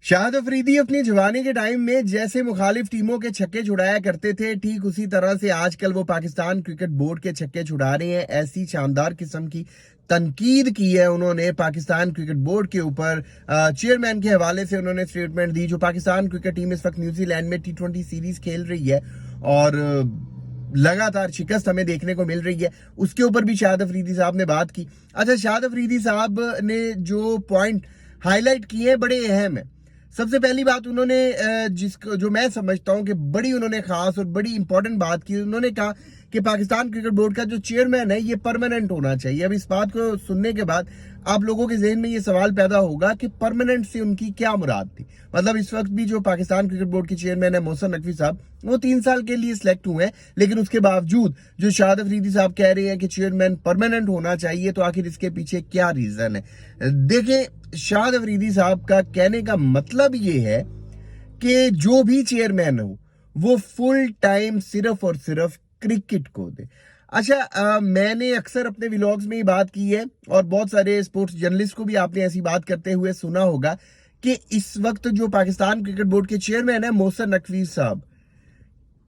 शाहिद अफरीदी अपनी जवानी के टाइम में जैसे मुखालिफ टीमों के छक्के छुड़ाया करते थे, ठीक उसी तरह से आजकल वो पाकिस्तान क्रिकेट बोर्ड के छक्के छुड़ा रहे हैं। ऐसी शानदार किस्म की तनकीद की है उन्होंने पाकिस्तान क्रिकेट बोर्ड के ऊपर। चेयरमैन के हवाले से उन्होंने स्टेटमेंट दी। जो पाकिस्तान क्रिकेट टीम इस वक्त न्यूजीलैंड में T20 सीरीज खेल रही है और लगातार शिकस्त हमें देखने को मिल रही है, उसके ऊपर भी शाहिद अफरीदी साहब ने बात की। अच्छा, शाहिद अफरीदी साहब ने जो पॉइंट हाईलाइट किए हैं बड़े अहम है। सबसे पहली बात उन्होंने जिसको जो मैं समझता हूं कि बड़ी उन्होंने खास और बड़ी इंपॉर्टेंट बात की, उन्होंने कहा कि पाकिस्तान क्रिकेट बोर्ड का जो चेयरमैन है ये परमानेंट होना चाहिए। अब इस बात को सुनने के बाद आप लोगों के जहन में ये सवाल पैदा होगा कि परमानेंट से उनकी क्या मुराद थी। मतलब इस वक्त भी जो पाकिस्तान क्रिकेट बोर्ड के चेयरमैन है मोहसिन नकवी साहब, वो 3 साल के लिए सिलेक्ट हुए हैं, लेकिन उसके बावजूद जो शाहिद अफरीदी साहब कह रहे हैं कि चेयरमैन परमानेंट होना चाहिए, तो आखिर इसके पीछे क्या रीजन है? देखें, शाहिद अफरीदी साहब का कहने का मतलब ये है कि जो भी चेयरमैन हो वो फुल टाइम सिर्फ और सिर्फ क्रिकेट को दे। अच्छा, मैंने अक्सर अपने व्लॉग्स में ही बात की है और बहुत सारे स्पोर्ट्स जर्नलिस्ट को भी आपने ऐसी बात करते हुए सुना होगा कि इस वक्त जो पाकिस्तान क्रिकेट बोर्ड के चेयरमैन है मोहसिन नकवी साहब,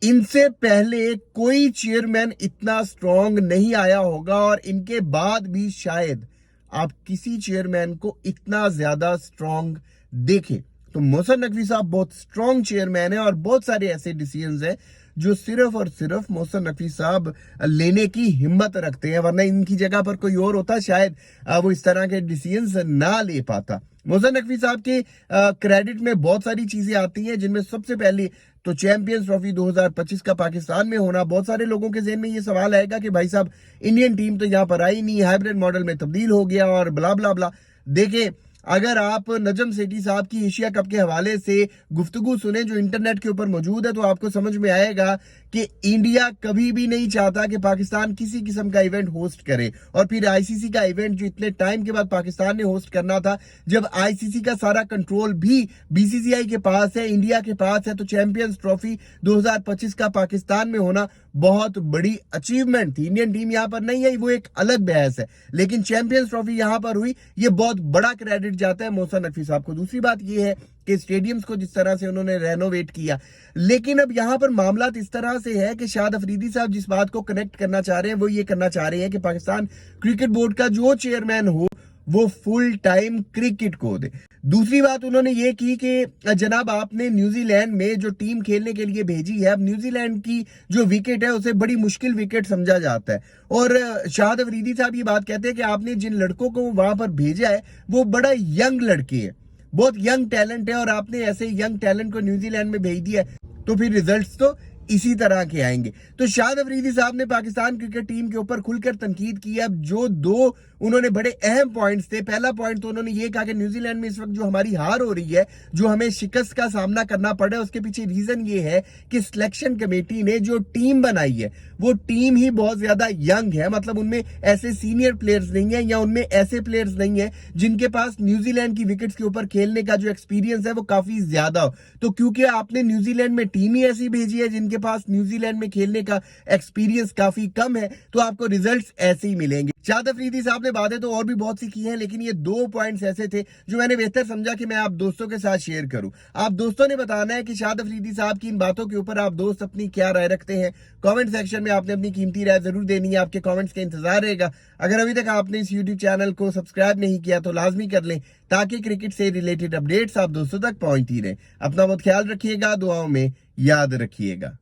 इनसे पहले कोई चेयरमैन इतना स्ट्रांग नहीं आया होगा और इनके बाद भी शायद आप किसी चेयरमैन को इतना ज्यादा स्ट्रांग देखें। तो मोहसिन नकवी साहब बहुत स्ट्रांग चेयरमैन है और बहुत सारे ऐसे डिसीजंस हैं जो सिर्फ और सिर्फ मोहसिन नकवी साहब लेने की हिम्मत रखते हैं, वरना इनकी जगह पर कोई और होता शायद वो इस तरह के डिसीजंस ना ले पाता। मोहसिन नकवी साहब के क्रेडिट में बहुत सारी चीजें आती हैं, जिनमें सबसे पहले तो चैंपियंस ट्रॉफी 2025 का पाकिस्तान में होना। बहुत सारे लोगों के जहन में ये सवाल आएगा कि भाई साहब, इंडियन टीम तो यहाँ पर आई नहीं, हाइब्रिड मॉडल में तब्दील हो गया और ब्ला ब्ला ब्ला। देखिए, अगर आप नजम सेठी साहब की एशिया कप के हवाले से गुफ्तगू सुने जो इंटरनेट के ऊपर मौजूद है, तो आपको समझ में आएगा कि इंडिया कभी भी नहीं चाहता कि पाकिस्तान किसी किस्म का इवेंट होस्ट करे। और फिर आईसीसी का इवेंट जो इतने टाइम के बाद पाकिस्तान ने होस्ट करना था, जब आईसीसी का सारा कंट्रोल भी बीसीसीआई के पास है, इंडिया के पास है, तो चैंपियंस ट्रॉफी 2025 का पाकिस्तान में होना बहुत बड़ी अचीवमेंट थी। इंडियन टीम यहां पर नहीं आई, वो एक अलग बहस है, लेकिन चैंपियंस ट्रॉफी यहां पर हुई, ये बहुत बड़ा क्रेडिट जाता है मोहसिन नकवी साहब को। दूसरी बात ये है कि स्टेडियम्स को जिस तरह से उन्होंने रेनोवेट किया, लेकिन अब यहां पर मामला इस तरह से है कि शाहिद अफरीदी साहब जिस बात को कनेक्ट करना चाह रहे हैं वो ये करना चाह रहे हैं कि पाकिस्तान क्रिकेट बोर्ड का जो चेयरमैन हो वो फुल टाइम क्रिकेट को दे। दूसरी बात उन्होंने ये की कि जनाब, आपने न्यूजीलैंड में जो टीम खेलने के लिए भेजी है, अब न्यूजीलैंड की जो विकेट है उसे बड़ी मुश्किल विकेट समझा जाता है। और शाहिद अफरीदी साहब ये बात कहते हैं कि आपने जिन लड़कों को वहां पर भेजा है वो बड़ा यंग लड़के है, बहुत यंग टैलेंट है, और आपने ऐसे यंग टैलेंट को न्यूजीलैंड में भेज दिया, तो फिर रिजल्ट्स तो इसी तरह के आएंगे। तो शाहिद अफरीदी साहब ने पाकिस्तान क्रिकेट टीम के ऊपर खुलकर तनकीद की। अब जो दो उन्होंने बड़े अहम पॉइंट्स थे, पहला पॉइंट तो उन्होंने ये कहा कि न्यूजीलैंड में इस वक्त जो हमारी हार हो रही है, जो हमें शिकस्त का सामना करना पड़ रहा है, उसके पीछे रीजन ये है कि सिलेक्शन कमेटी ने जो टीम बनाई है वो टीम ही बहुत ज्यादा यंग है। मतलब उनमें ऐसे सीनियर प्लेयर्स नहीं है या उनमें ऐसे प्लेयर्स नहीं है जिनके पास न्यूजीलैंड की विकेट्स के ऊपर खेलने का जो एक्सपीरियंस है वो काफी ज्यादा हो। तो क्योंकि आपने न्यूजीलैंड में टीम ही ऐसी भेजी है जिनके पास न्यूजीलैंड में खेलने का एक्सपीरियंस काफी कम है, तो आपको रिजल्ट्स ऐसे ही मिलेंगे। शाहिद अफरीदी साहब ने बातें तो और भी बहुत सी की हैं, लेकिन ये 2 पॉइंट्स ऐसे थे जो मैंने बेहतर समझा कि मैं आप दोस्तों के साथ शेयर करूं। आप दोस्तों ने बताना है कि शाहिद अफरीदी साहब की इन बातों के ऊपर आप दोस्त अपनी क्या राय रखते हैं। कमेंट सेक्शन में आपने अपनी कीमती राय जरूर देनी है, आपके कमेंट्स का इंतजार रहेगा। अगर अभी तक आपने इस यूट्यूब चैनल को सब्सक्राइब नहीं किया तो लाजमी कर लें, ताकि क्रिकेट से रिलेटेड अपडेट्स आप दोस्तों तक पहुंचती रहे। अपना बहुत ख्याल रखिएगा, दुआओं में याद रखिएगा।